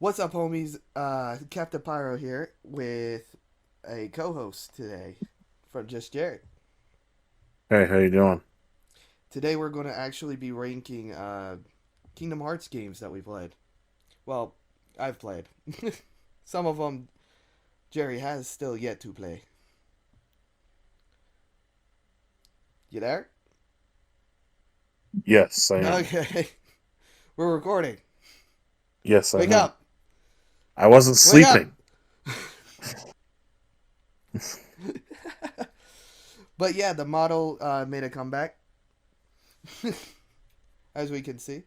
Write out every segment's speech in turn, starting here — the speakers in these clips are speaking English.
What's up, homies? Captain Pyro here with a co-host today from Just Jared. Hey, how you doing? Today we're going to actually be ranking Kingdom Hearts games that we played. Well, I've played. Some of them Jerry has still yet to play. You there? Yes, I am. Okay. We're recording. Yes, I Wake am. up! I wasn't Wake up! sleeping. But yeah, the model made a comeback, as we can see.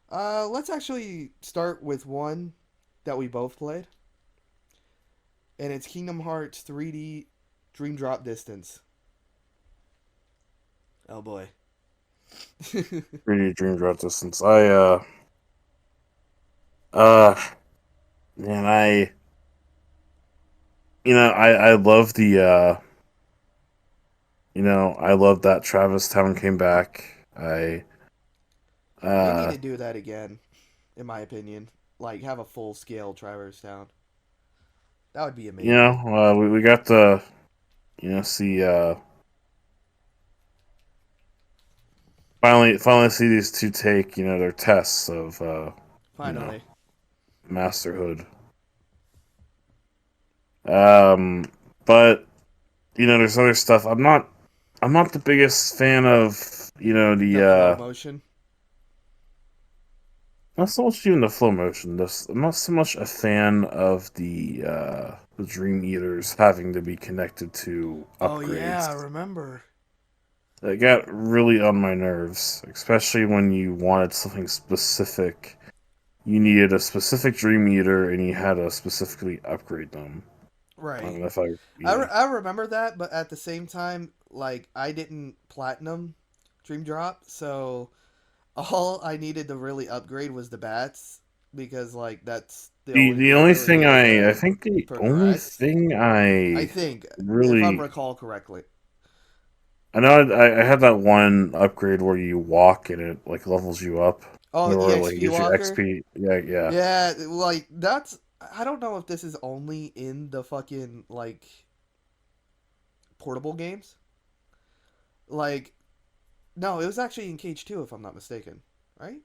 Let's actually start with one that we both played, and it's Kingdom Hearts 3D Dream Drop Distance. Oh boy. 3D Dream Drop Distance. Uh, man, I love I love that Travis Town came back. They need Uh, to do that again, in my opinion. Like, have a full scale Traverse Town. That would be amazing. we got to, see, finally see these two take, their tests of, you know, Finally. masterhood. Um, but there's other stuff. I'm not the biggest fan of The flow motion. not so much even the flow motion. This I'm not so much a fan of the Dream Eaters having to be connected to Oh, yeah, I upgrades. remember. It got really on my nerves, especially when you wanted something specific. You needed a specific Dream Eater, and you had to specifically upgrade them. I don't Right. know if I I, yeah. I remember that, but at the same time, like, I didn't platinum Dream Drop, so all I needed to really upgrade was the bats because like that's the The only the thing I only really thing did I to think the only progress. thing I I think, if I really recall correctly. I know I had that one upgrade where you walk and it like levels you up, Oh, or like EXP gives you Walker. XP. Yeah, yeah. Yeah, like that's. I don't know if this is only in the fucking like portable games. Like, no, it was actually in Cage 2 if I'm not mistaken, right?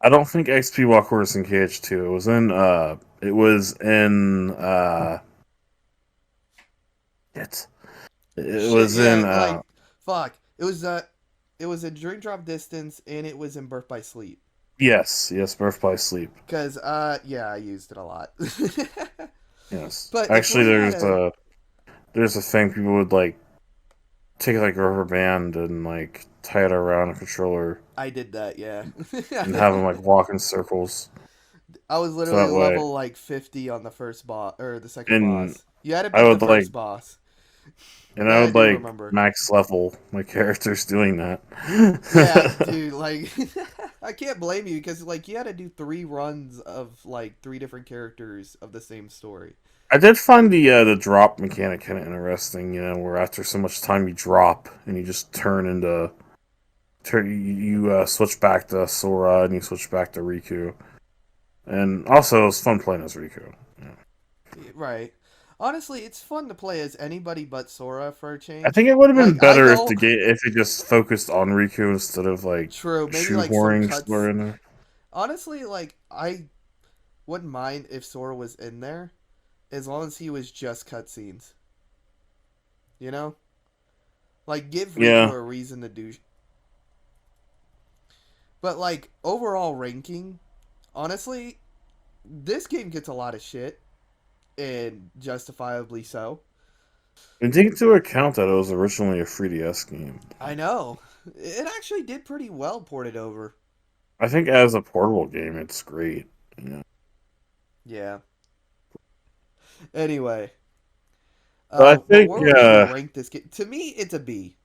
I don't think XP Walker was in KH2. It was in it. It Shit, was yeah, in like fuck. It was a Dream Drop Distance and it was in Birth by Sleep. yes, Birth by Sleep. Cause yeah, I used it a lot. Yes. But if Actually we had a there's a thing people would like take like a rubber band and like tie it around a controller I did that, yeah. and have them like walk in circles. I was So literally that way, level like 50 on the first boss or the second and boss. You had to I beat the would like first boss. and I That I would do like remember. max level my characters doing that. Yeah, dude, like I can't blame you because like you had to do 3 runs of like 3 different characters of the same story. I did find the drop mechanic kind of interesting. Where after so much time you drop and you just you switch back to Sora and you switch back to Riku, and also it's fun playing as Riku. Yeah. Right. Honestly, it's fun to play as anybody but Sora for a I change. think it would have been Like I better if know, if it just focused on Riku instead of like true, maybe like some shoehorning cuts. Sora in there. Honestly, like I wouldn't mind if Sora was in there as long as he was just cutscenes. You know? Like give Riku Yeah, a reason to do but like overall ranking, honestly, this game gets a lot of shit and justifiably so. and take into account that it was originally a 3DS game. I know. It actually did pretty well ported over. I think as a portable game, it's great. Yeah. Yeah. Anyway, But I but think where would you rank this game? To me, it's a B.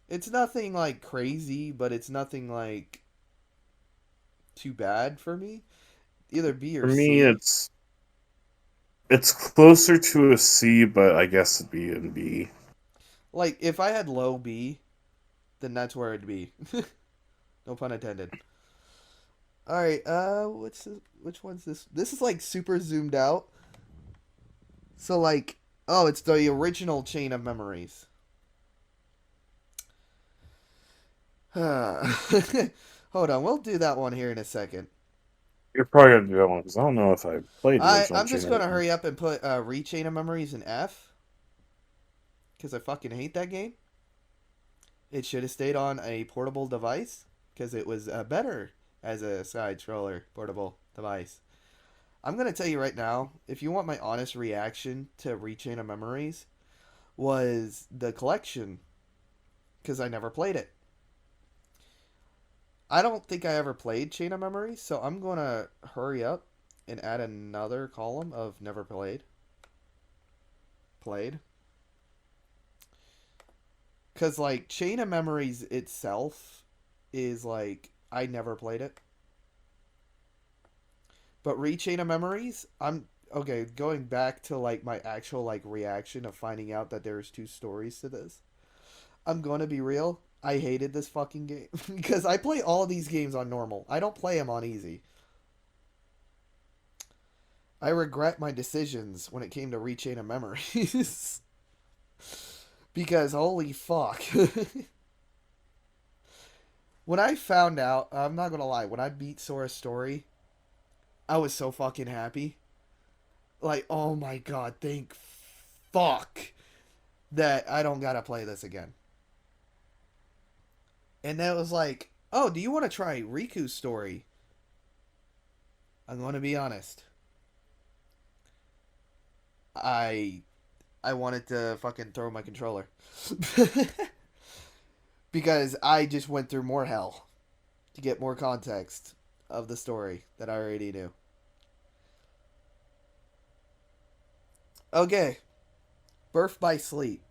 It's nothing like crazy, but it's nothing like too bad for me. Either B for or me, C. it's closer to a C, but I guess it'd be in B. Like if I had low B, then that's where it'd be. No pun intended. All right. Which one's this? This is like super zoomed out. So like, oh, it's the original Chain of Memories. Hold on, we'll do that one here in a second. You're probably gonna do that one because I don't know if I played the original I'm Chain just of gonna hurry Memories. up and put Rechain of Memories in F because I fucking hate that game. It should have stayed on a portable device because it was better as a side scroller portable device. I'm gonna tell you right now, if you want my honest reaction to Rechain of Memories, was the collection because I never played it. I don't think I ever played Chain of Memories, so I'm gonna hurry up and add another column of never played. Played. Because, like, Chain of Memories itself is, like, I never played it. But Rechain of Memories, I'm. Okay, going back to, like, my actual, like, reaction of finding out that there's two stories to this. I'm gonna be real. I hated this fucking game. Because I play all these games on normal. I don't play them on easy. I regret my decisions when it came to Rechain of Memories. Because holy fuck. When I found out, I'm not gonna lie, when I beat Sora's story, I was so fucking happy. Like, oh my god, thank fuck that I don't gotta play this again. And then it was like, oh, do you want to try Riku's story? I'm gonna be honest. I I wanted to fucking throw my controller. Because I just went through more hell to get more context of the story that I already knew. Okay, Birth by Sleep.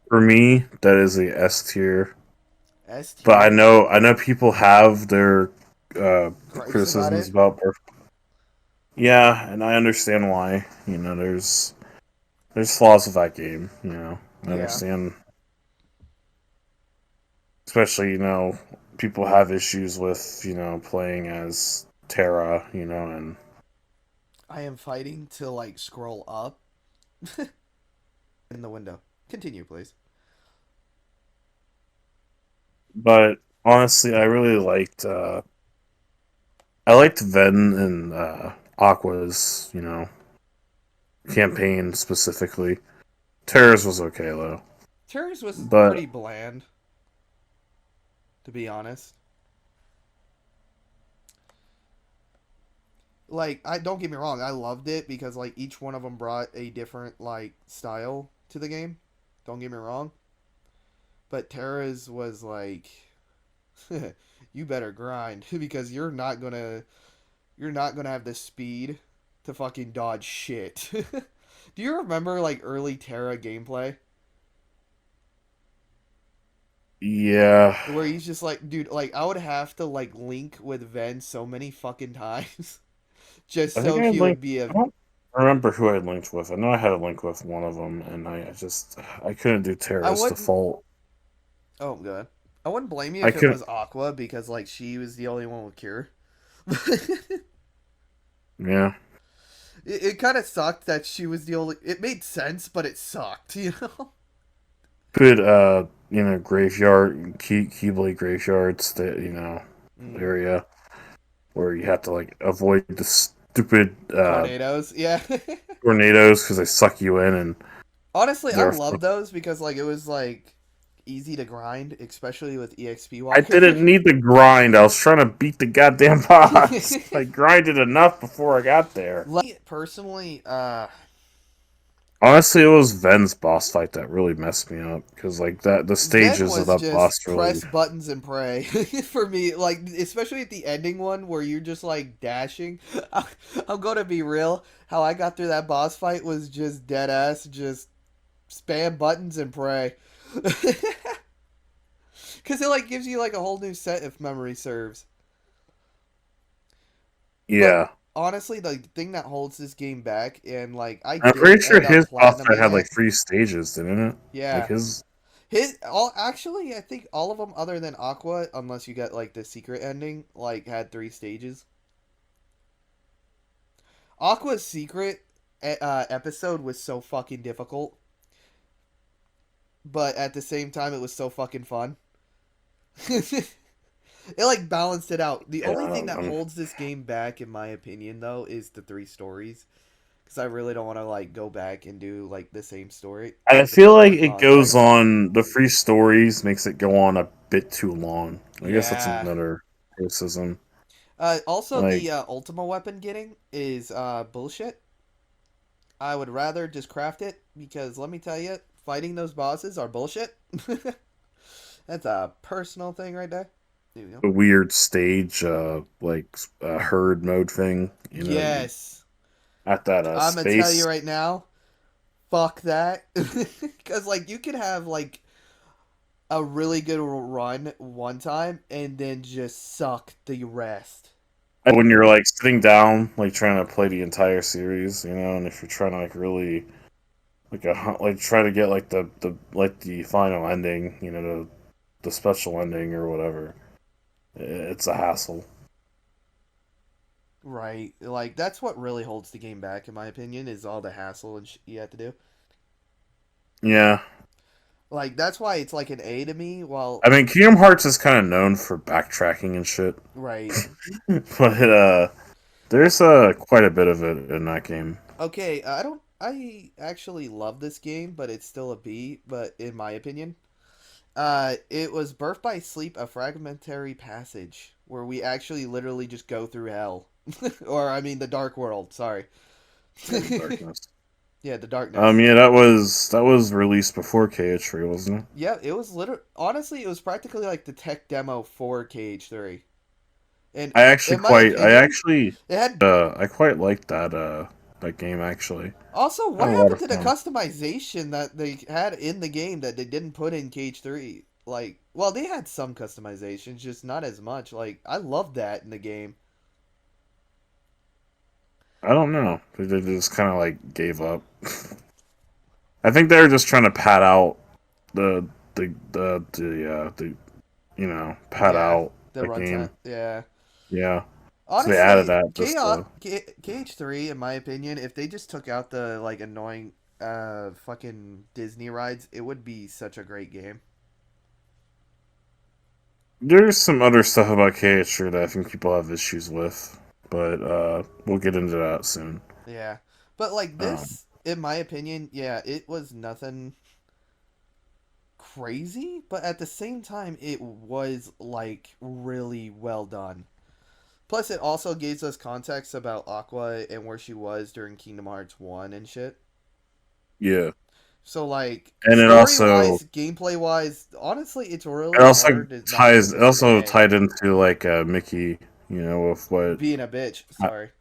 For me, that is a S tier. S But I tier. know I know people have their Gripes about criticisms it. about Birth. Yeah, and I understand why. There's flaws with that game. I Yeah, understand, especially people have issues with playing as Terra. And I am fighting to like scroll up in the window. Continue, please. but honestly, I liked Ven and Aqua's campaign specifically. Terra's was okay though, Terra's was but pretty bland, to be honest. Like, I don't get me wrong, I loved it because like each one of them brought a different like style to the game. Don't get me wrong, but Terra's was like, you better grind because you're not gonna have the speed to fucking dodge shit. Do you remember like early Terra gameplay yeah, where he's just like, dude, like I would have to like link with Ven so many fucking times just I think so I he would linked. be I a. don't remember who I linked with. I know I had a link with one of them, and I couldn't do I Terra's wouldn't. default. Oh god, I wouldn't blame you I if it couldn't. was Aqua because like she was the only one with cure. Yeah, It kind of sucked that she was the only. It made sense, but it sucked, you know. could graveyard Keyblade graveyards that Mm. area where you have to like avoid the stupid Tornadoes, yeah. tornadoes because they suck you in and Honestly, I they're. love those because like it was like easy to grind, especially with EXP I wire. didn't need the grind. I was trying to beat the goddamn boss. I grinded enough before I got there. Like personally, Honestly, it was Ven's boss fight that really messed me up because like that the Ven stages of was that boss just really. press buttons and pray for me. Like especially at the ending one where you're just like dashing. I'm gonna be real. How I got through that boss fight was just dead ass, just spam buttons and pray. Because it like gives you like a whole new set if memory serves. But Yeah, honestly, the thing that holds this game back, and like I I'm did pretty sure end up his boss fight platinuming had like it. 3 stages, didn't it? Like Yeah, his. Actually, I think all of them other than Aqua, unless you get like the secret ending, like had 3 stages. Aqua's secret episode was so fucking difficult, but at the same time, it was so fucking fun. It like balanced it out. The only thing Yeah, that holds this game back, in my opinion, though, is the 3 stories. Because I really don't want to like go back and do like the same story I with a feel bit like more it goes context. on. The free stories makes it go on a bit too long. I guess that's Yeah. another criticism. Also, Like, the Ultima weapon getting is bullshit. I would rather just craft it because let me tell you, fighting those bosses are bullshit. That's a personal thing right there. There we go. a weird stage, like a herd mode thing. You know, you Yes. at that I'm gonna tell you space. right now, fuck that. Because, like, you could have, like, a really good run one time and then just suck the rest. When you're like sitting down, like trying to play the entire series, you know, and if you're trying to like really like try to get like the final ending, you know, the special ending or whatever, it's a hassle. Right. Like, that's what really holds the game back, in my opinion, is all the hassle and you have to do. Yeah, Like, that's why it's like an A to me, while. I mean, Kingdom Hearts is kind of known for backtracking and shit, Right. but there's quite a bit of it in that game. Okay, I don't. I actually love this game, but it's still a B, but in my opinion. It was Birth by Sleep, a fragmentary passage where we actually literally just go through hell, or I mean the dark world. Sorry. Yeah, the darkness. Yeah, the darkness. Yeah, that was released before KH3, wasn't it? Yeah, it was literally. Honestly, it was practically like the tech demo for KH3, and in my I opinion, actually, it had. I quite liked that game actually. Also, I what had a lot happened of to the fun. customization that they had in the game that they didn't put in KH3? Like, well, they had some customizations, just not as much. Like, I loved that in the game. I don't know. They just kind of like gave up. I think they were just trying to pad out the pad Yeah, out the the runtime. game. Yeah. Yeah. So they added Honestly, that just to. KH3, in my opinion, if they just took out the like annoying fucking Disney rides, it would be such a great game. There's some other stuff about KH that I think people have issues with, but we'll get into that soon. Yeah. But like Um, this, in my opinion, yeah, it was nothing crazy, but at the same time it was like really well done. Plus it also gives us context about Aqua and where she was during Kingdom Hearts 1 and shit. yeah, So like and story wise, gameplay wise, honestly, it's it really also hard to not put it this in also A. tied into like Mickey, you know, with what. Being a bitch, I, sorry.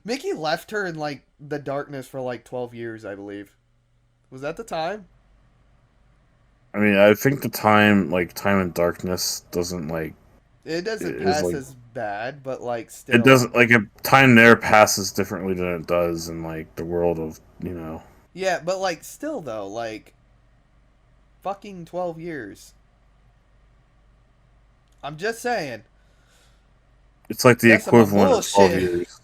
Mickey left her in like the darkness for like 12 years, I believe. Was that the time? I mean, I think the time in darkness doesn't like It doesn't is pass like as bad, but like it still. doesn't like a time there passes differently than it does in like the world of Yeah, but like still though, like fucking 12 years. I'm just saying. it's like the That's some equivalent of 12 bullshit. years.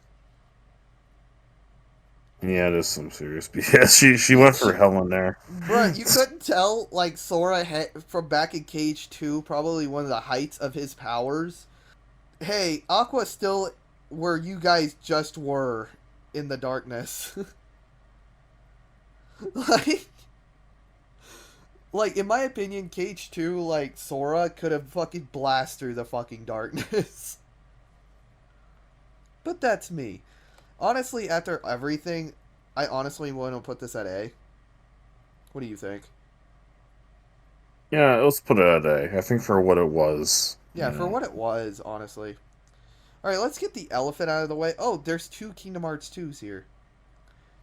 Yeah, there's some serious BS. She went for hell in there. Bruh, you couldn't tell like Sora from back in Cage 2, probably one of the heights of his powers. Hey, Aqua still where you guys just were in the darkness. like in my opinion, Cage 2, like Sora could have fucking blast through the fucking darkness. But that's me. Honestly, after everything, I honestly want to put this at A. What do you think? Yeah, let's put it at A. I think for what it was, Yeah, for what it was, honestly. Alright, let's get the elephant out of the way. Oh, there's 2 Kingdom Hearts 2s here.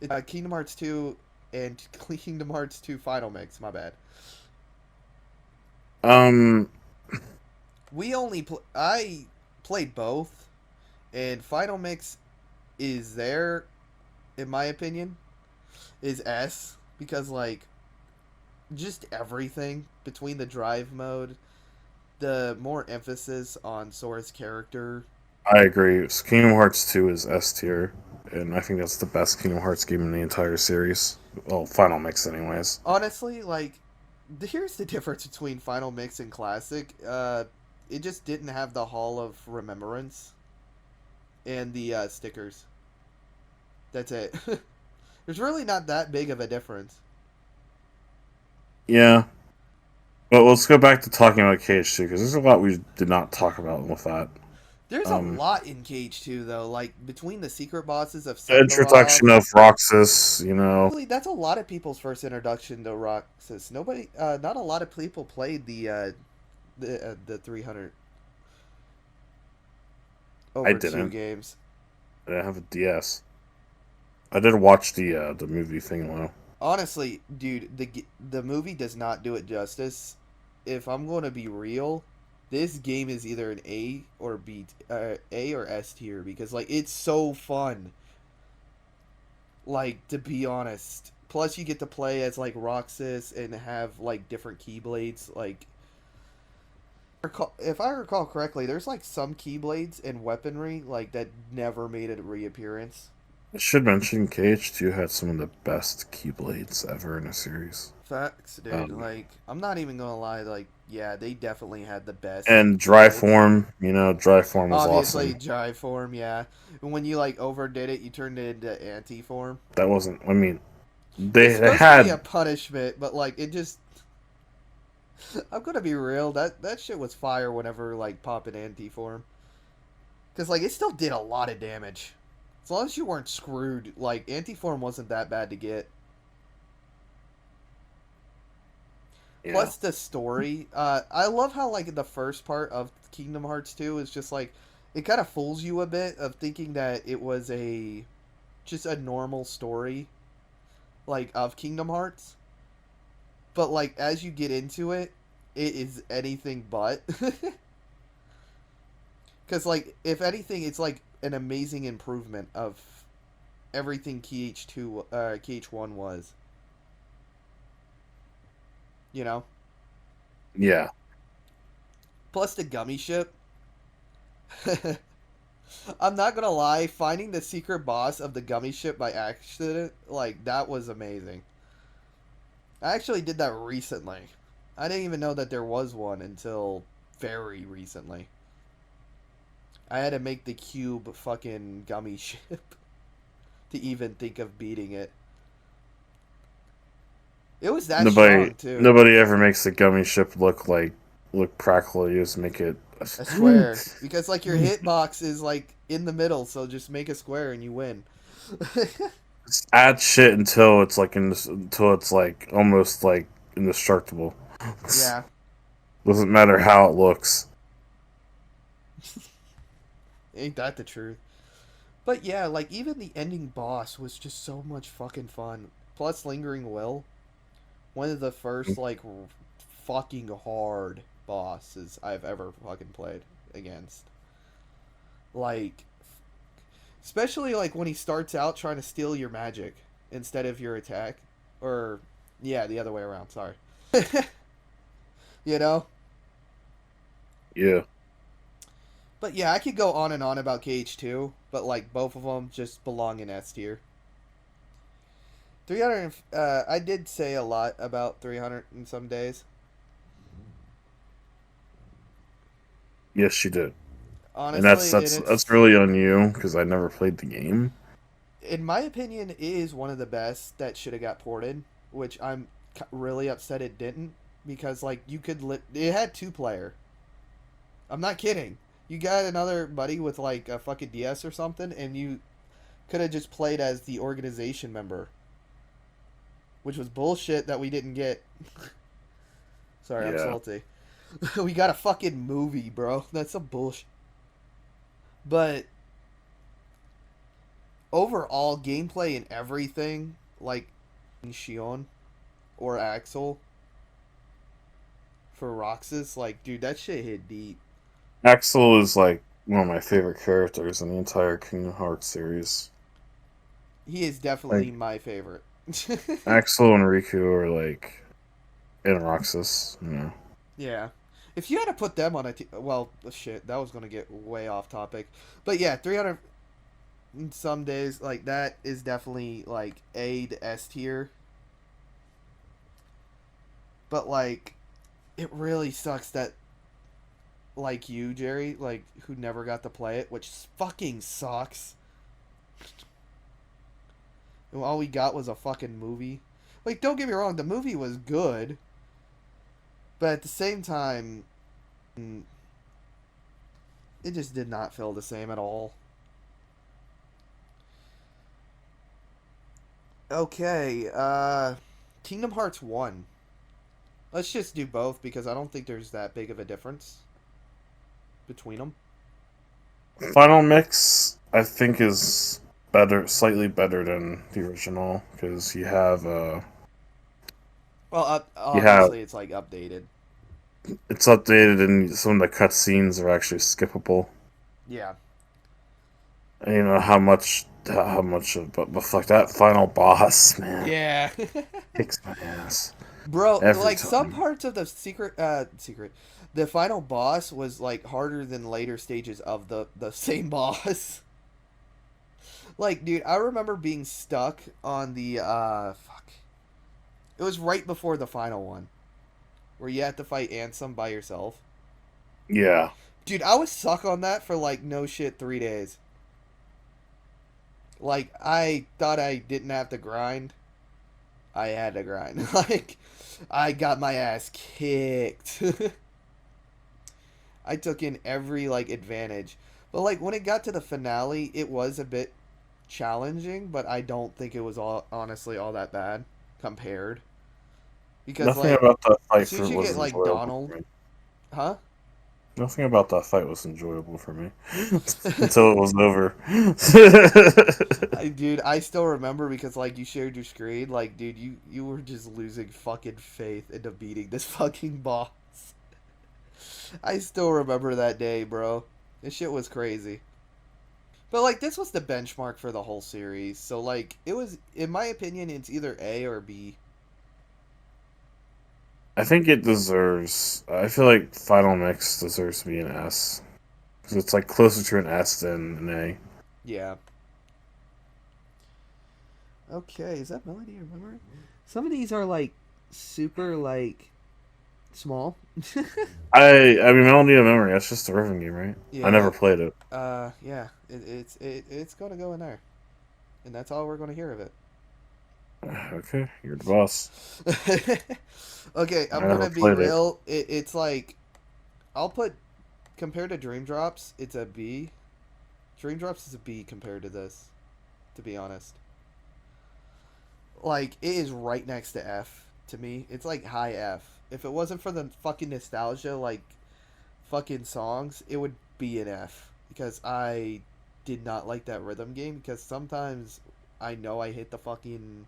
It's Kingdom Hearts 2 and Kingdom Hearts 2 Final Mix, my bad. Um, I played both, and Final Mix is there, in my opinion, is S, because, like, just everything between the drive mode, the more emphasis on Sora's character. I agree. Kingdom Hearts 2 is S tier, and I think that's the best Kingdom Hearts game in the entire series. Well, Final Mix, anyways. Honestly, like, here's the difference between Final Mix and Classic. It just didn't have the Hall of Remembrance and the stickers. That's it. There's really not that big of a difference. Yeah, but let's go back to talking about KH2 because there's a lot we did not talk about with that. There's a Um, lot in Cage 2, though. Like, between the secret bosses of the Sephiroth. introduction of Roxas, you know, Really, that's a lot of people's first introduction to Roxas. Not a lot of people played the 300 I over two didn't. games. I didn't have a DS. I did watch the movie thing though. Honestly, dude, the movie does not do it justice. If I'm going to be real, this game is either an A or S tier because like it's so fun. Like to be honest, plus you get to play as like Roxas and have like different keyblades. Like, if I recall correctly, there's like some keyblades and weaponry like that never made a reappearance. I should mention KH2 had some of the best Keyblades ever in a series. Facts, dude. Um, Like, I'm not even gonna lie. Like, yeah, they definitely had the best and Dry keyblades. Form, you know, Dry Form was Obviously, awesome. jive form, yeah. And when you like overdid it, you turned it into anti form. That wasn't. I mean, It's they supposed to be a had. punishment, but like it just. I'm gonna be real. That shit was fire whenever like popping anti form, because like it still did a lot of damage. As long as you weren't screwed, like anti form wasn't that bad to get. Yeah, Plus the story. I love how like the first part of Kingdom Hearts 2 is just like it kind of fools you a bit of thinking that it was a just a normal story like of Kingdom Hearts. But like as you get into it, it is anything but. Cuz like if anything it's like an amazing improvement of everything KH1 was, you know? yeah. Plus the gummy ship. I'm not gonna lie, finding the secret boss of the gummy ship by accident, like that was amazing. I actually did that recently. I didn't even know that there was one until very recently. I had to make the cube fucking gummy ship to even think of beating it. It was that Nobody, strong too. nobody ever makes the gummy ship look practical. You just make it. A square. Because like your hitbox is like in the middle, so just make a square and you win. Just add shit until it's like until it's like almost like indestructible. Yeah. Doesn't matter how it looks. Ain't that the truth? But yeah, like even the ending boss was just so much fucking fun. Plus Lingering Will, one of the first like fucking hard bosses I've ever fucking played against. Like especially like when he starts out trying to steal your magic instead of your attack or yeah, the other way around, sorry. You know? Yeah. But yeah, I could go on and on about KH2, but like both of them just belong in S tier. 300 I did say a lot about 300 in some days. Yes, you did. And Honestly, and that's it's really on you because I never played the game. in my opinion it is one of the best that should have got ported, which I'm really upset it didn't because like you could it had two player. I'm not kidding. You got another buddy with like a fucking DS or something and you could have just played as the organization member, which was bullshit that we didn't get. Sorry, I'm Yeah. salty. We got a fucking movie, bro. That's some bullshit. But overall, gameplay and everything, like Shion or Axel for Roxas, like, dude, that shit hit deep. Axel is like one of my favorite characters in the entire Kingdom Hearts series. He is definitely Like my favorite. Axel and Riku are like and Roxas. Yeah. If you had to put them on a well, shit, that was gonna get way off topic, but yeah, 300 some days like that is definitely like A to S tier. But like, it really sucks that like you, Jerry, like who never got to play it, which fucking sucks. And all we got was a fucking movie. Like, don't get me wrong, the movie was good, but at the same time, it just did not feel the same at all. Okay, Kingdom Hearts 1. Let's just do both because I don't think there's that big of a difference between them. Final Mix, I think, is better, slightly better than the original because Well, you have obviously it's like updated. it's updated and some of the cutscenes are actually skippable. Yeah. And you know how much of but fuck that final boss, man, Yeah. kicks my ass Bro, every like some time. parts of the the final boss was like harder than later stages of the same boss. Like, dude, I remember being stuck on the fuck. It was right before the final one where you had to fight Ansem by yourself. Yeah, Dude, I was stuck on that for like no shit 3 days. Like I thought I didn't have to grind. I had to grind. Like I got my ass kicked. I took in every like advantage. But like when it got to the finale, it was a bit challenging, but I don't think it was all honestly all that bad compared. Because nothing like about that as fight soon as you was get like enjoyable Donald, for me. huh? Nothing about that fight was enjoyable for me until it was over. I still remember because like you shared your screen, like dude, you were just losing fucking faith into beating this fucking boss. I still remember that day, bro. This shit was crazy. But like this was the benchmark for the whole series. So like it was in my opinion it's either A or B. I think it deserves. I feel like Final Mix deserves to be an S because it's like closer to an S than an A. Yeah. Okay, is that Melody or Memory? Some of these are like super like small. I mean, Melody of Memory. That's just a riffing game, right? I Yeah. never played it. Yeah. It's gonna go in there, and that's all we're gonna hear of it. Okay, you're the boss. Okay, I I'm never gonna be played it. real. It's like I'll put compared to Dream Drops, it's a B. Dream Drops is a B compared to this, to be honest. Like it is right next to F to me. It's like high F. If it wasn't for the fucking nostalgia, like fucking songs, it would be an F because I did not like that rhythm game because sometimes I know I hit the fucking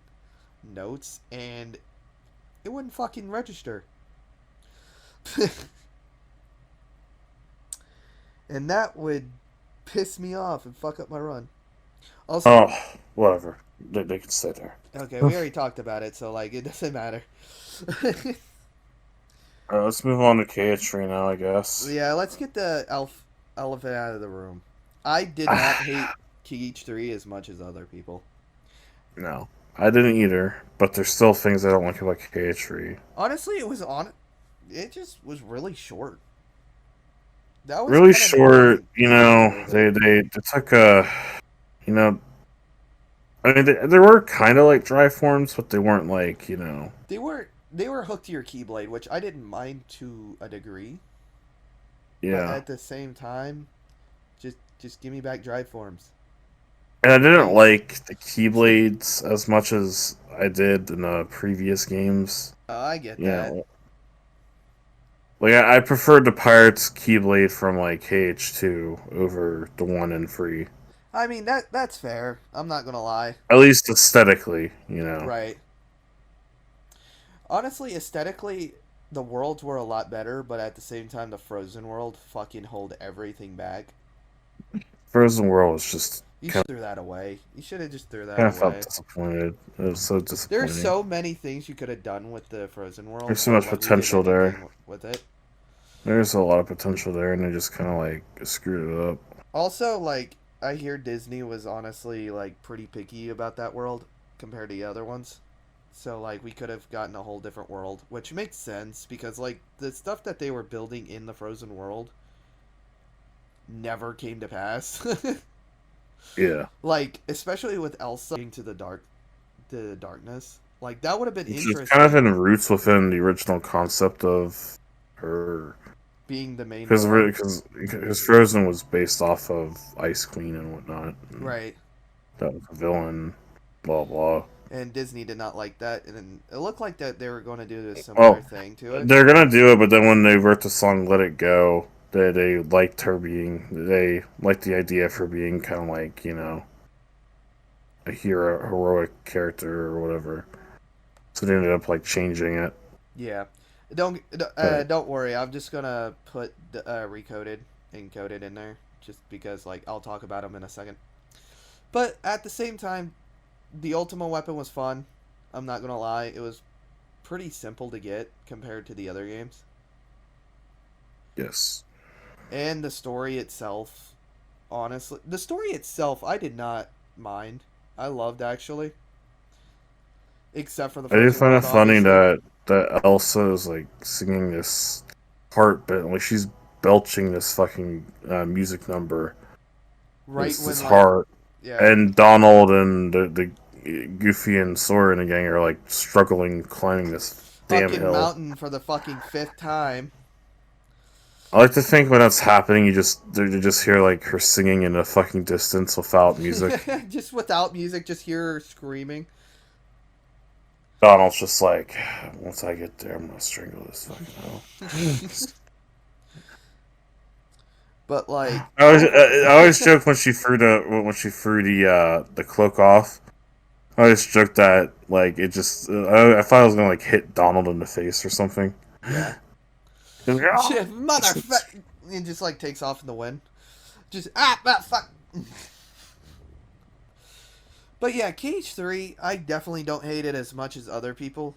notes and it wouldn't fucking register. And that would piss me off and fuck up my run. Also, Oh, whatever. They can stay there. okay, we already talked about it, so like it doesn't matter. Alright, let's move on to KH3 now, I guess. Yeah, let's get the elephant out of the room. I did not hate Keech 3 as much as other people. No, I didn't either, but there's still things I don't like about KH3. Honestly, it just was really short. That was Really kind of the short, main you issue know. with it. They took you know. I mean, they were kind of like dry forms, but they weren't like They were hooked to your keyblade, which I didn't mind to a degree, but yeah. at the same time, just give me back drive forms, And I didn't please. like the Keyblades as much as I did in the previous games. I get You that. know, like I preferred the Pirates Keyblade from like KH2 over the one in Free. I mean that's fair. I'm not gonna lie. At least aesthetically. Right. Honestly, aesthetically, the worlds were a lot better, but at the same time, the Frozen world fucking hold everything back. Frozen World is just You kind should threw that away. You should have just threw that of felt away. disappointed. It was so There's disappointing. so many things you could have done with the Frozen world, There's so but much like we didn't potential end up there. getting with it. There's a lot of potential there, and they just kind of like screwed it up. Also, like I hear Disney was honestly like pretty picky about that world compared to the other ones. So like we could have gotten a whole different world, which makes sense because like the stuff that they were building in the Frozen world never came to pass. Yeah, Like especially with Elsa into the darkness. Like that would have been which is kind of interesting in roots within the original concept of her, being the main because villain. because Frozen was based off of Ice Queen and whatnot. And Right. that was a villain, blah blah. And Disney did not like that, and then it looked like that they were going to do a similar Well, thing to it. they're gonna do it, but then when they wrote the song "Let It Go," they liked her being, they liked the idea of her being kind of like, a hero, heroic character or whatever. So they ended up like changing it. Yeah, But don't worry. I'm just gonna put the recoded and coded in there, just because like I'll talk about them in a second. But at the same time, the Ultima weapon was fun. I'm not gonna lie, it was pretty simple to get compared to the other games, yes, and the story itself. Honestly, the story itself, I did not mind. I loved actually, except for the I do Frozen find it world, funny obviously. that Elsa is like singing this heart bit, like she's belching this fucking music number. Right This when like, heart, yeah, and Donald and the Goofy and Sora and the gang are like struggling climbing this damn fucking hill. mountain for the fucking fifth time. I like to think when that's happening, you just hear like her singing in the fucking distance without music. Just without music, just hear her screaming. Donald's just like, once I get there, I'm gonna strangle this fucking hell. But like I always joke when she threw the cloak off. I always joke that like it just I thought I was gonna like hit Donald in the face or something. yeah, Yeah. motherfucker, and just like takes off in the wind. Just fuck. But yeah, KH3, I definitely don't hate it as much as other people.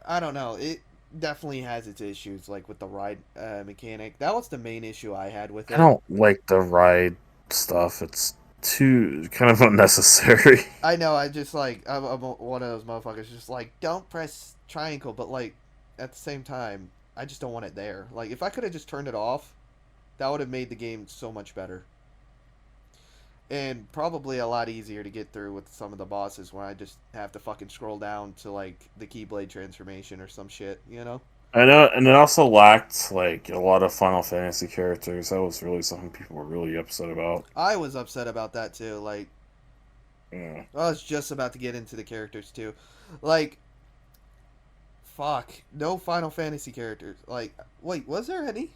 I don't know. It definitely has its issues, like with the ride mechanic. That was the main issue I had with I it. don't like the ride stuff. It's too kind of unnecessary. I know. I'm one of those motherfuckers. Just like don't press triangle, but like at the same time, I just don't want it there. Like if I could have just turned it off, that would have made the game so much better. And probably a lot easier to get through with some of the bosses when I just have to fucking scroll down to like the Keyblade transformation or some shit, you know? I know, and it also lacked like a lot of Final Fantasy characters. That was really something people were really upset about. I was upset about that too. Like Yeah. I was just about to get into the characters too. Like fuck, no Final Fantasy characters. Like wait, was there any?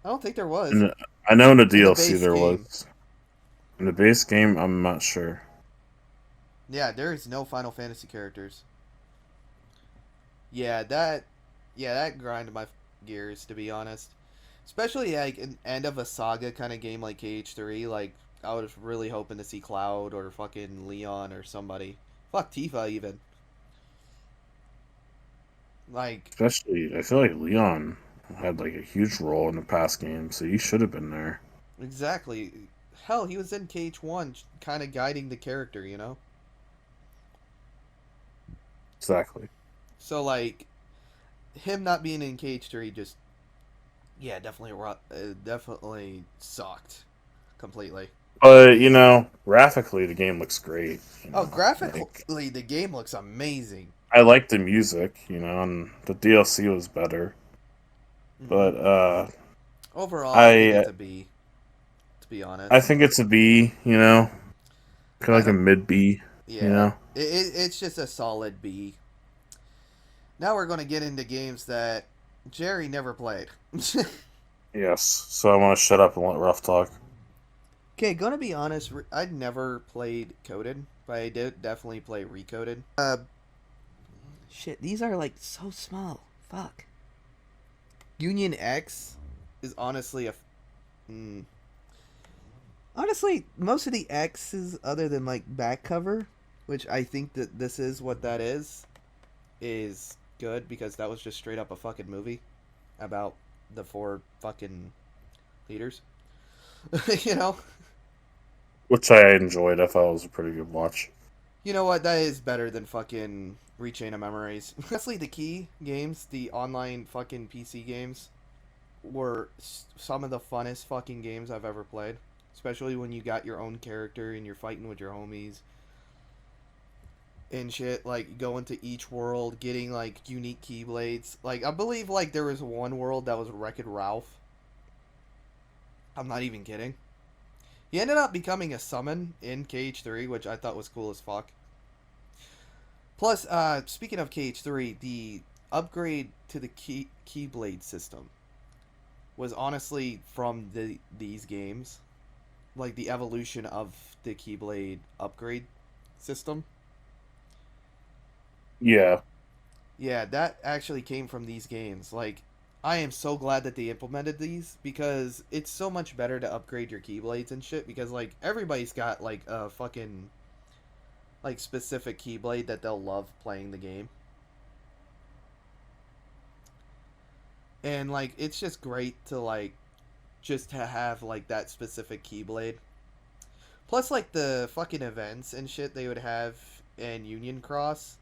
I don't think there was And I know in the in the DLC base there game. was. In the base game, I'm not sure. Yeah, there is no Final Fantasy characters. Yeah, that grinded my gears to be honest. Especially like an end of a saga kind of game like KH3. Like I was really hoping to see Cloud or fucking Leon or somebody. Fuck Tifa even. Like Especially, I feel like Leon had like a huge role in the past game, so he should have been there. exactly. Hell, he was in KH1, kind of guiding the character, you know. Exactly. So like him not being in KH3 just yeah definitely definitely sucked completely. But graphically, the game looks great. Oh, Like graphically the game looks amazing. I like the music, and the DLC was better. Hmm. But Overall, I think I it's a B. To be I honest, think it's a B. Kind of like a final. mid B. You Yeah, know. it's just a solid B. Now we're going to get into games that Jerry never played. Yes. So I want to shut up and let Ruff talk. Okay, gonna be honest, I'd never played Coded, but I did definitely play Recoded. Shit, these are like so small. Fuck. Union X is honestly Mm. Honestly, most of the X's, other than like back cover, which I think that this is what that is good because that was just straight up a fucking movie about the four fucking leaders. you know? Which I enjoyed. I thought it was a pretty good watch. You know what? That is better than fucking Rechain of Memories. Honestly, the key games, the online fucking PC games, were some of the funnest fucking games I've ever played. Especially when you got your own character and you're fighting with your homies and shit. Like going to each world, getting like unique keyblades. Like I believe like there was one world that was Wreck-It Ralph. I'm not even kidding. He ended up becoming a summon in KH3, which I thought was cool as fuck. Plus, speaking of KH3, the upgrade to the keyblade system was honestly from these games, like the evolution of the keyblade upgrade system. Yeah. Yeah, that actually came from these games. Like, I am so glad that they implemented these because it's so much better to upgrade your keyblades and shit. Because like everybody's got like a fucking like specific keyblade that they'll love playing the game. And like it's just great to like just to have like that specific keyblade. Plus like the fucking events and shit they would have in Union Cross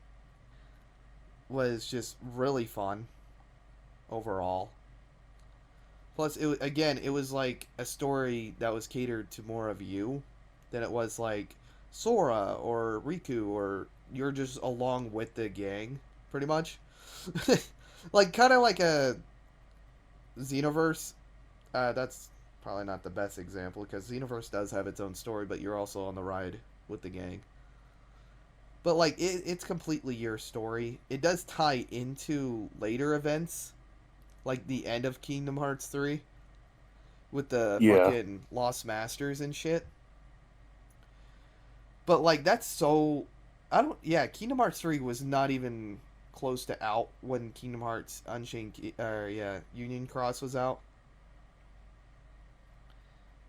was just really fun overall. Plus it was like a story that was catered to more of you than it was like Sora or Riku or you're just along with the gang pretty much. Like kind of like a Xenoverse. That's probably not the best example because Xenoverse does have its own story, but you're also on the ride with the gang. But like it's completely your story. It does tie into later events, like the end of Kingdom Hearts 3 with the Yeah. fucking Lost Masters and shit. But like that's so I don't yeah, Kingdom Hearts 3 was not even close to out when Kingdom Hearts Unchained yeah, Union Cross was out.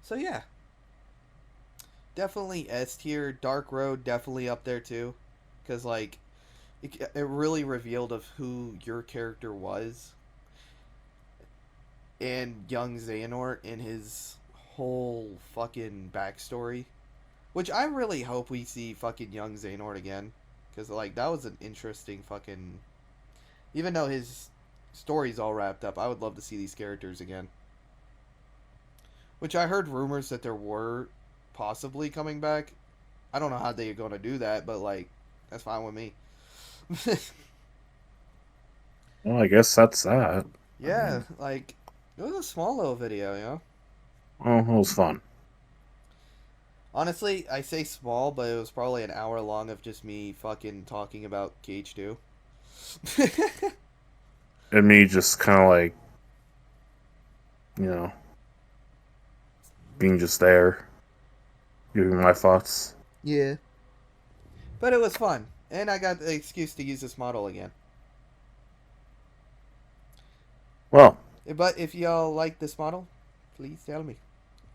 So yeah, definitely S tier. Dark Road definitely up there too, because like it really revealed of who your character was, and young Xehanort and his whole fucking backstory, which I really hope we see fucking young Xehanort again, because like that was an interesting fucking. Even though his story's all wrapped up, I would love to see these characters again. Which I heard rumors that there were possibly coming back. I don't know how they're going to do that, but like that's fine with me. Well, I guess that's that. I Yeah, mean, like it was a small little video, you know. oh, it was fun. Honestly, I say small, but it was probably an hour long of just me fucking talking about KH2. And me just kind of like, you know, being just there, giving my thoughts. Yeah. But it was fun, and I got the excuse to use this model again. Well, But if y'all like this model, please tell me.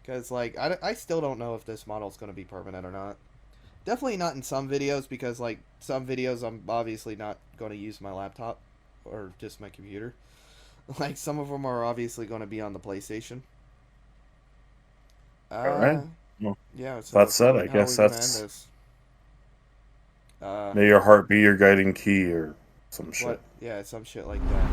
Because, like, I still don't know if this model is going to be permanent or not. Definitely not in some videos, because, like, some videos I'm obviously not going to use my laptop or just my computer. Like, some of them are obviously going to be on the PlayStation. all right. Uh, Well, yeah, so that said, I how are we guess going to end that's this? Uh, may your heart be your guiding key or some shit. what? Yeah, some shit like that.